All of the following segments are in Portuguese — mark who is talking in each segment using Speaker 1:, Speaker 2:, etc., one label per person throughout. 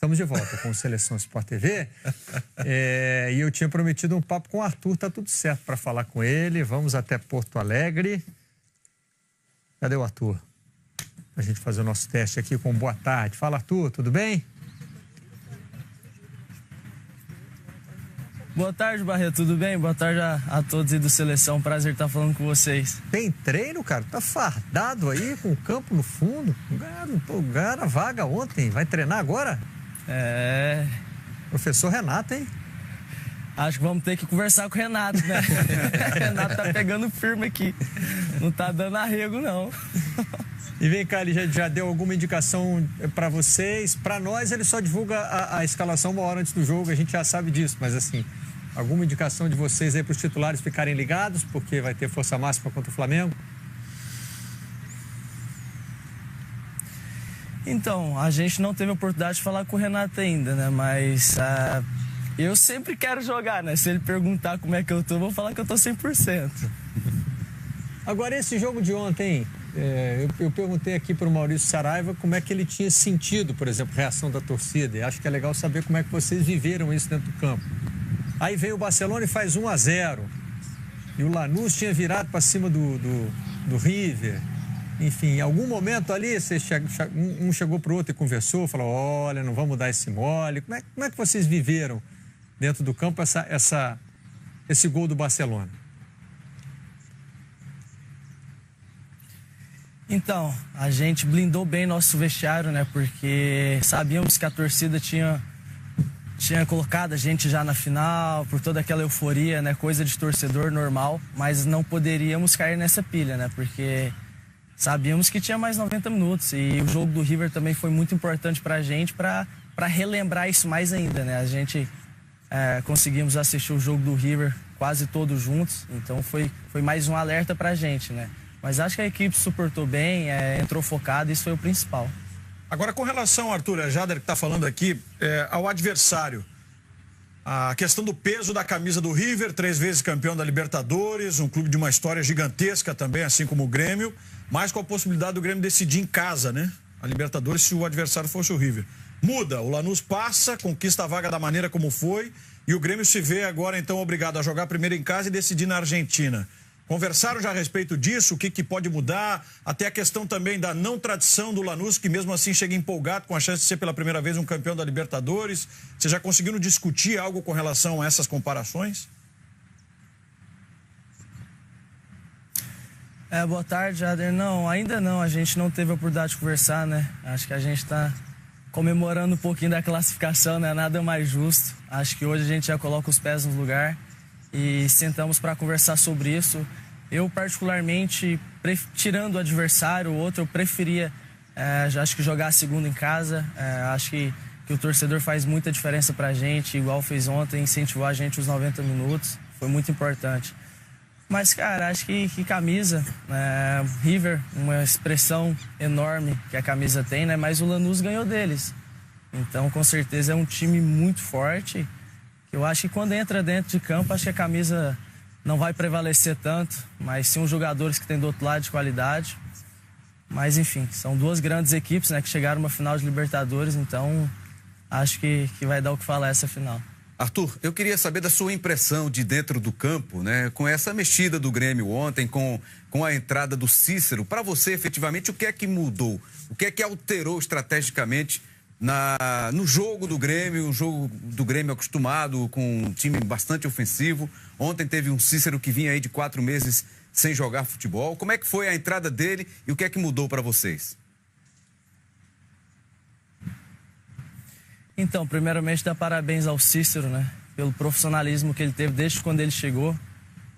Speaker 1: Estamos de volta com o Seleção Sport TV. E eu tinha prometido um papo com o Arthur, tá tudo certo para falar com ele. Vamos até Porto Alegre. Cadê o Arthur? A gente fazer o nosso teste aqui com boa tarde. Fala, Arthur, tudo bem?
Speaker 2: Boa tarde, Barreto, tudo bem? Boa tarde a todos aí do Seleção, prazer estar falando com vocês.
Speaker 1: Tem treino, cara? Tá fardado aí, com o campo no fundo. Ganharam a vaga ontem, vai treinar agora? Professor Renato, hein?
Speaker 2: Acho que vamos ter que conversar com o Renato, né? O Renato tá pegando firme aqui, não tá dando arrego, não.
Speaker 1: E vem cá, ele já deu alguma indicação para vocês? Para nós, ele só divulga a escalação uma hora antes do jogo, a gente já sabe disso, mas assim, alguma indicação de vocês aí para os titulares ficarem ligados, porque vai ter força máxima contra o Flamengo?
Speaker 2: Então, a gente não teve a oportunidade de falar com o Renato ainda, né? Mas eu sempre quero jogar, né? Se ele perguntar como é que eu tô, eu vou falar que eu tô 100%.
Speaker 1: Agora, esse jogo de ontem, eu perguntei aqui para o Maurício Saraiva como é que ele tinha sentido, por exemplo, a reação da torcida. E acho que é legal saber como é que vocês viveram isso dentro do campo. Aí veio o Barcelona e faz 1-0. E o Lanús tinha virado para cima do River. Enfim, em algum momento ali, um chegou para o outro e conversou, falou, olha, não vamos dar esse mole. Como é que vocês viveram dentro do campo esse gol do Barcelona?
Speaker 2: Então, a gente blindou bem nosso vestiário, né? Porque sabíamos que a torcida tinha colocado a gente já na final, por toda aquela euforia, né? Coisa de torcedor normal, mas não poderíamos cair nessa pilha, né? Porque sabíamos que tinha mais 90 minutos e o jogo do River também foi muito importante pra gente, para relembrar isso mais ainda, né? A gente conseguimos assistir o jogo do River quase todos juntos, então foi mais um alerta pra gente, né? Mas acho que a equipe suportou bem, entrou focada, isso foi o principal.
Speaker 3: Agora, com relação, Arthur, a Jader que está falando aqui, ao adversário, a questão do peso da camisa do River, 3 vezes campeão da Libertadores, um clube de uma história gigantesca também, assim como o Grêmio, mas com a possibilidade do Grêmio decidir em casa, né? A Libertadores, se o adversário fosse o River. Muda, o Lanús passa, conquista a vaga da maneira como foi, e o Grêmio se vê agora, então, obrigado a jogar primeiro em casa e decidir na Argentina. Conversaram já a respeito disso, o que pode mudar, até a questão também da não tradição do Lanús, que mesmo assim chega empolgado com a chance de ser pela primeira vez um campeão da Libertadores. Você já conseguiram discutir algo com relação a essas comparações?
Speaker 2: Boa tarde, Jader. Não, ainda não, a gente não teve a oportunidade de conversar, né? Acho que a gente está comemorando um pouquinho da classificação, né? Nada mais justo. Acho que hoje a gente já coloca os pés no lugar e sentamos para conversar sobre isso. Eu, particularmente, tirando o adversário, o outro, eu preferia, acho que jogar a segunda em casa. Acho que o torcedor faz muita diferença para a gente, igual fez ontem, incentivou a gente os 90 minutos, foi muito importante. Mas, cara, acho que camisa, River, uma expressão enorme que a camisa tem, né? Mas o Lanús ganhou deles. Então, com certeza, é um time muito forte. Eu acho que quando entra dentro de campo, acho que a camisa não vai prevalecer tanto, mas sim os jogadores que tem do outro lado de qualidade. Mas, enfim, são 2 grandes equipes, né, que chegaram a uma final de Libertadores, então acho que vai dar o que falar essa final.
Speaker 4: Arthur, eu queria saber da sua impressão de dentro do campo, né, com essa mexida do Grêmio ontem, com a entrada do Cícero. Para você, efetivamente, o que é que mudou? O que é que alterou estrategicamente no jogo do Grêmio, um jogo do Grêmio acostumado com um time bastante ofensivo? Ontem teve um Cícero que vinha aí de 4 meses sem jogar futebol. Como é que foi a entrada dele e o que é que mudou para vocês?
Speaker 2: Então, primeiramente, dar parabéns ao Cícero, né? Pelo profissionalismo que ele teve desde quando ele chegou.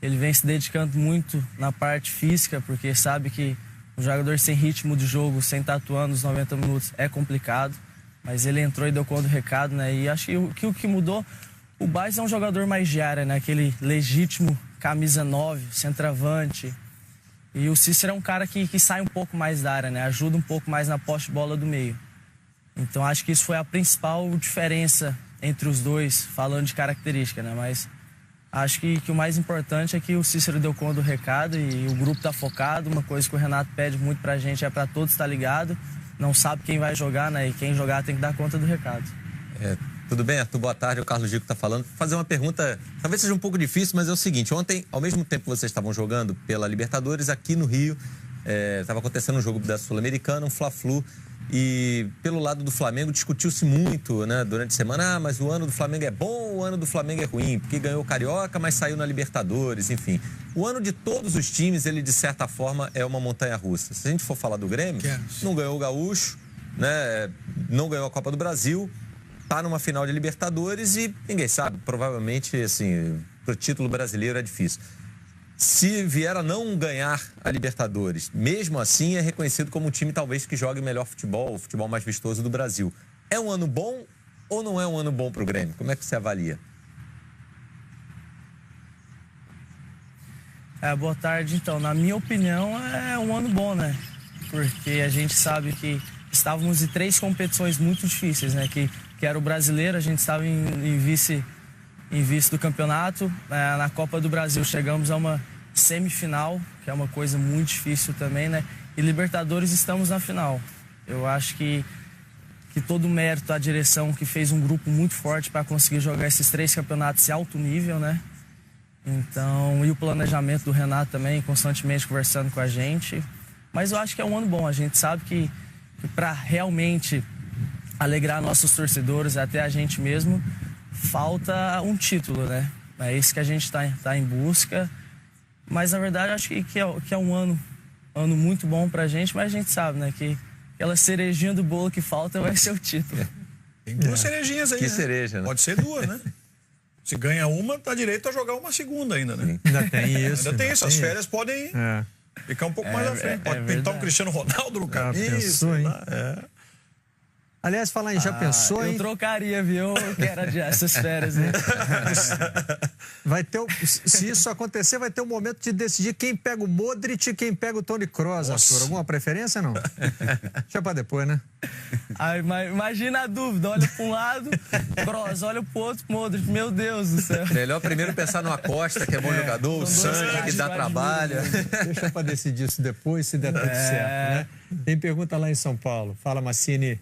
Speaker 2: Ele vem se dedicando muito na parte física, porque sabe que um jogador sem ritmo de jogo, sem estar atuando os 90 minutos, é complicado. Mas ele entrou e deu conta do recado, né? E acho que o que mudou, o Baez é um jogador mais de área, né? Aquele legítimo camisa 9, centroavante. E o Cícero é um cara que sai um pouco mais da área, né? Ajuda um pouco mais na posse de bola do meio. Então acho que isso foi a principal diferença entre os dois, falando de característica, né? Mas acho que o mais importante é que o Cícero deu conta do recado e o grupo tá focado. Uma coisa que o Renato pede muito pra gente é pra todos estar ligado. Não sabe quem vai jogar, né? E quem jogar tem que dar conta do recado.
Speaker 5: Tudo bem, Arthur? Boa tarde, o Carlos Gico está falando. Vou fazer uma pergunta, talvez seja um pouco difícil, mas é o seguinte: ontem, ao mesmo tempo que vocês estavam jogando pela Libertadores, aqui no Rio, estava acontecendo um jogo da Sul-Americana, um Fla-Flu, e pelo lado do Flamengo discutiu-se muito, né, durante a semana, mas o ano do Flamengo é bom, o ano do Flamengo é ruim, porque ganhou o Carioca, mas saiu na Libertadores, enfim. O ano de todos os times, ele de certa forma é uma montanha-russa. Se a gente for falar do Grêmio, não ganhou o Gaúcho, né, não ganhou a Copa do Brasil, está numa final de Libertadores e ninguém sabe, provavelmente, assim, para o título brasileiro é difícil. Se vier a não ganhar a Libertadores, mesmo assim é reconhecido como um time talvez que jogue melhor futebol, o futebol mais vistoso do Brasil. É um ano bom ou não é um ano bom para o Grêmio? Como é que você avalia?
Speaker 2: Boa tarde. Então, na minha opinião, é um ano bom, né? Porque a gente sabe que estávamos em 3 competições muito difíceis, né? Que era o brasileiro, a gente estava em vice do campeonato. Na Copa do Brasil chegamos a uma semifinal, que é uma coisa muito difícil também, né? E Libertadores estamos na final. Eu acho que todo o mérito à direção, que fez um grupo muito forte para conseguir jogar esses 3 campeonatos em alto nível, né? Então, e o planejamento do Renato também, constantemente conversando com a gente. Mas eu acho que é um ano bom. A gente sabe que para realmente alegrar nossos torcedores, até a gente mesmo, falta um título, né? É isso que a gente tá em busca. Mas, na verdade, acho que é um ano muito bom pra gente, mas a gente sabe, né? Que aquela cerejinha do bolo que falta vai ser o título.
Speaker 3: Tem 2 cerejinhas aí,
Speaker 5: Que
Speaker 3: né?
Speaker 5: cereja, né?
Speaker 3: Pode ser 2, né? Se ganha uma, tá direito a jogar uma segunda ainda, né?
Speaker 1: Ainda tem isso.
Speaker 3: Ainda tem isso. As férias podem ficar um pouco mais à frente. Pode pintar um Cristiano Ronaldo no caminho.
Speaker 1: Pensou, hein? Aliás, falar em já pensou, hein?
Speaker 2: Eu trocaria, viu? Eu quero adiar essas férias, hein?
Speaker 1: Vai ter, se isso acontecer, vai ter um momento de decidir quem pega o Modric e quem pega o Toni Kroos, Arthur. Alguma preferência, não? Deixa pra depois, né?
Speaker 2: Imagina a dúvida. Olha pra um lado, Kroos. Olha pro outro, Modric. Meu Deus do céu.
Speaker 5: Melhor primeiro pensar no Acosta, que é bom jogador, o Sancho, que dá trabalho.
Speaker 1: Deixa pra decidir isso depois, se der tudo certo, né? Tem pergunta lá em São Paulo. Fala, Massini.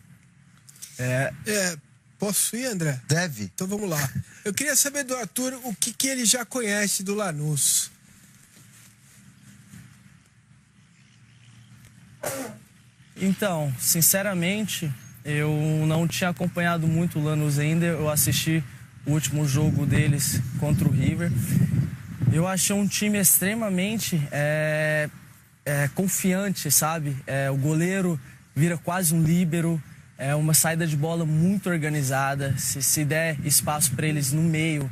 Speaker 6: Posso ir, André?
Speaker 7: Deve.
Speaker 6: Então vamos lá. Eu queria saber do Arthur o que ele já conhece do Lanús.
Speaker 2: Então, sinceramente, eu não tinha acompanhado muito o Lanús ainda. Eu assisti o último jogo deles contra o River. Eu achei um time extremamente confiante, sabe? O goleiro vira quase um líbero. É uma saída de bola muito organizada. Se der espaço para eles no meio,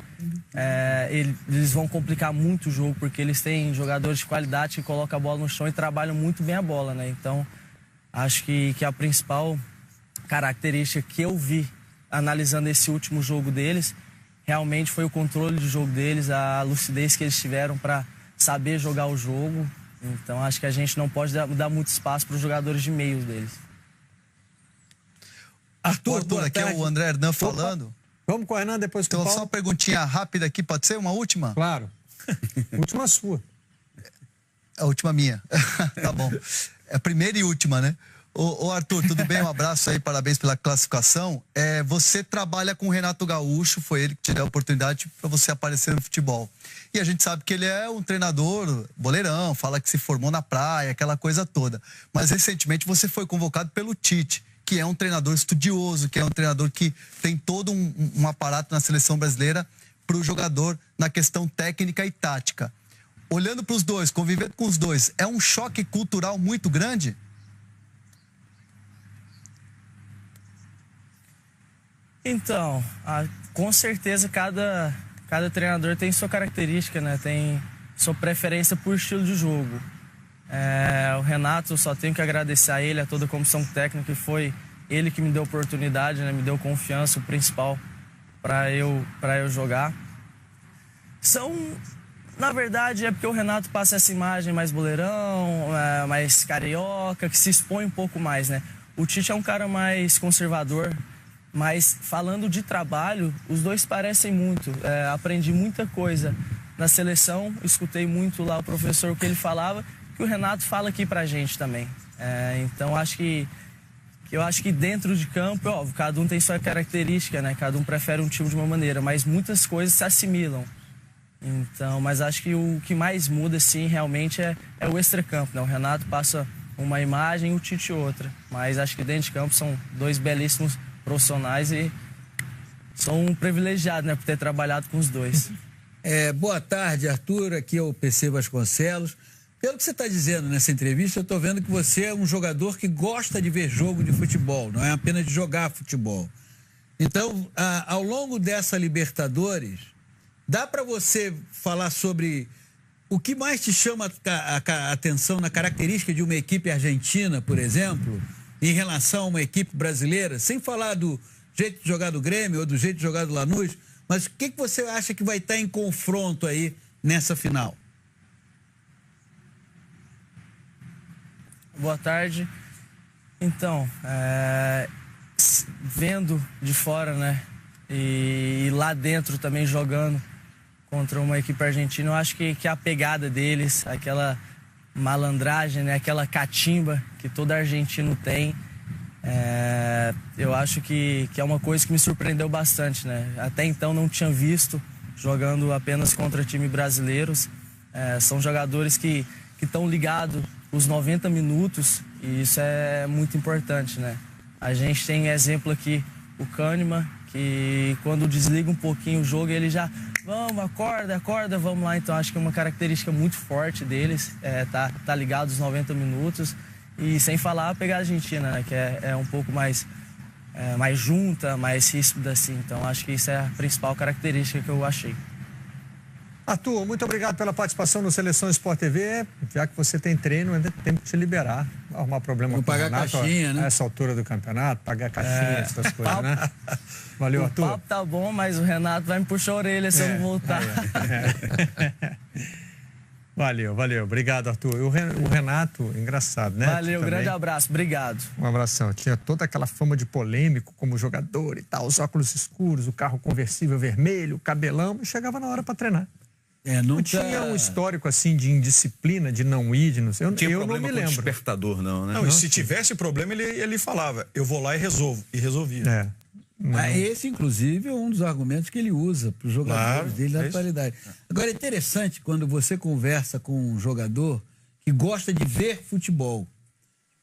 Speaker 2: eles vão complicar muito o jogo, porque eles têm jogadores de qualidade que colocam a bola no chão e trabalham muito bem a bola, né? Então, acho que a principal característica que eu vi analisando esse último jogo deles realmente foi o controle de jogo deles, a lucidez que eles tiveram para saber jogar o jogo. Então, acho que a gente não pode dar muito espaço para os jogadores de meio deles.
Speaker 7: Arthur, aqui é o André Hernan falando.
Speaker 1: Vamos com o Hernan, depois com o
Speaker 7: Então,
Speaker 1: Paulo.
Speaker 7: só uma perguntinha rápida aqui, pode ser? Uma última?
Speaker 1: Claro. Última sua.
Speaker 7: A última minha. Tá bom. É a primeira e última, né? Ô Arthur, tudo bem? Um abraço aí, parabéns pela classificação. Você trabalha com o Renato Gaúcho, foi ele que te deu a oportunidade para você aparecer no futebol. E a gente sabe que ele é um treinador boleirão, fala que se formou na praia, aquela coisa toda. Mas recentemente você foi convocado pelo Tite, que é um treinador estudioso, que é um treinador que tem todo um aparato na seleção brasileira para o jogador na questão técnica e tática. Olhando para os dois, convivendo com os dois, é um choque cultural muito grande?
Speaker 2: Então, com certeza cada treinador tem sua característica, né? Tem sua preferência por estilo de jogo. O Renato, eu só tenho que agradecer a ele, a toda a comissão técnica, que foi ele que me deu oportunidade, né? Me deu confiança, o principal, para eu jogar. Na verdade, é porque o Renato passa essa imagem mais boleirão, mais carioca, que se expõe um pouco mais, né? O Tite é um cara mais conservador, mas falando de trabalho, os dois parecem muito. Aprendi muita coisa na seleção, escutei muito lá o professor, o que ele falava, que o Renato fala aqui pra gente também. Então, acho que Eu acho que dentro de campo, óbvio, cada um tem sua característica, né? Cada um prefere um time de uma maneira, mas muitas coisas se assimilam. Então, mas acho que o que mais muda, sim, realmente é o extracampo, né? O Renato passa uma imagem e o Tite outra. Mas acho que dentro de campo são dois belíssimos profissionais e sou um privilegiado, né? Por ter trabalhado com os dois.
Speaker 8: Boa tarde, Arthur. Aqui é o PC Vasconcelos. Pelo que você está dizendo nessa entrevista, eu estou vendo que você é um jogador que gosta de ver jogo de futebol, não é apenas de jogar futebol. Então, ao longo dessa Libertadores, dá para você falar sobre o que mais te chama a atenção na característica de uma equipe argentina, por exemplo, em relação a uma equipe brasileira, sem falar do jeito de jogar do Grêmio ou do jeito de jogar do Lanús, mas o que você acha que vai estar em confronto aí nessa final?
Speaker 2: Boa tarde. Então, vendo de fora, né, e lá dentro também jogando contra uma equipe argentina, eu acho que a pegada deles, aquela malandragem, né, aquela catimba que todo argentino tem, eu acho que é uma coisa que me surpreendeu bastante, né? Até então não tinha visto jogando apenas contra times brasileiros. São jogadores que estão ligados os 90 minutos e isso é muito importante, né? A gente tem exemplo aqui, o Kahneman, que quando desliga um pouquinho o jogo, ele já, vamos, acorda, vamos lá. Então acho que é uma característica muito forte deles, tá ligado os 90 minutos. E sem falar a pegada argentina, né? Que é um pouco mais junta, mais ríspida, assim. Então acho que isso é a principal característica que eu achei.
Speaker 1: Arthur, muito obrigado pela participação no Seleção Sport TV. Já que você tem treino, ainda tem que te liberar. Arrumar problema com o Renato,
Speaker 8: caixinha, né?
Speaker 1: A essa altura do campeonato, pagar caixinha, essas coisas, né? Valeu, Arthur.
Speaker 2: O papo tá bom, mas o Renato vai me puxar a orelha se eu não voltar.
Speaker 1: Valeu. Obrigado, Arthur. E o Renato, engraçado, né?
Speaker 2: Valeu, grande abraço. Obrigado.
Speaker 1: Um abração. Tinha toda aquela fama de polêmico como jogador e tal, os óculos escuros, o carro conversível vermelho, o cabelão, e chegava na hora para treinar. Não tinha um histórico assim de indisciplina, de não ir, de não sei. Eu não me lembro.
Speaker 4: Despertador, não, né?
Speaker 3: Não, e se tivesse problema, ele falava, eu vou lá e resolvo. E resolvia.
Speaker 8: Esse, inclusive, é um dos argumentos que ele usa para os jogadores dele na atualidade. Agora, é interessante quando você conversa com um jogador que gosta de ver futebol.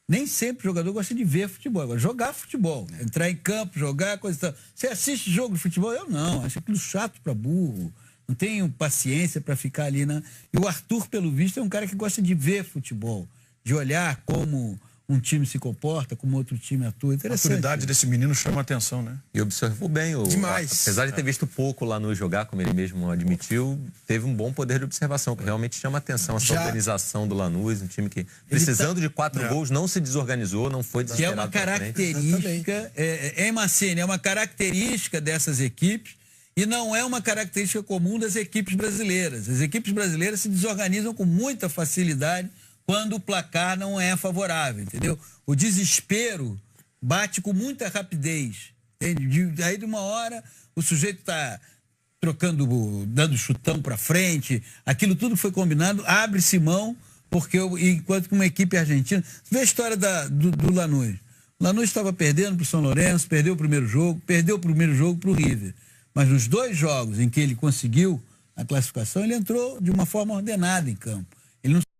Speaker 8: Nem sempre o jogador gosta de ver futebol, agora jogar futebol, entrar em campo, jogar, coisa e tal. Você assiste jogo de futebol? Eu não, acho aquilo chato para burro. Não tenho paciência para ficar ali, né? E o Arthur, pelo visto, é um cara que gosta de ver futebol, de olhar como um time se comporta, como outro time atua. Interessante.
Speaker 3: A maturidade desse menino chama a atenção, né?
Speaker 5: E observou bem.
Speaker 6: Demais.
Speaker 5: Apesar de ter visto pouco lá no jogar, como ele mesmo admitiu, teve um bom poder de observação, que realmente chama a atenção essa organização do Lanús, um time que, precisando de 4 gols, não se desorganizou, não foi desesperado.
Speaker 8: Que é uma característica, Macene, é uma característica dessas equipes. E não é uma característica comum das equipes brasileiras. As equipes brasileiras se desorganizam com muita facilidade quando o placar não é favorável, entendeu? O desespero bate com muita rapidez. Entende? Aí de uma hora o sujeito está trocando, dando chutão para frente, aquilo tudo foi combinado, abre-se mão, porque enquanto que uma equipe argentina... Você vê a história do Lanús. O Lanús estava perdendo para o São Lourenço, perdeu o primeiro jogo para o River. Mas nos 2 jogos em que ele conseguiu a classificação, ele entrou de uma forma ordenada em campo. Ele não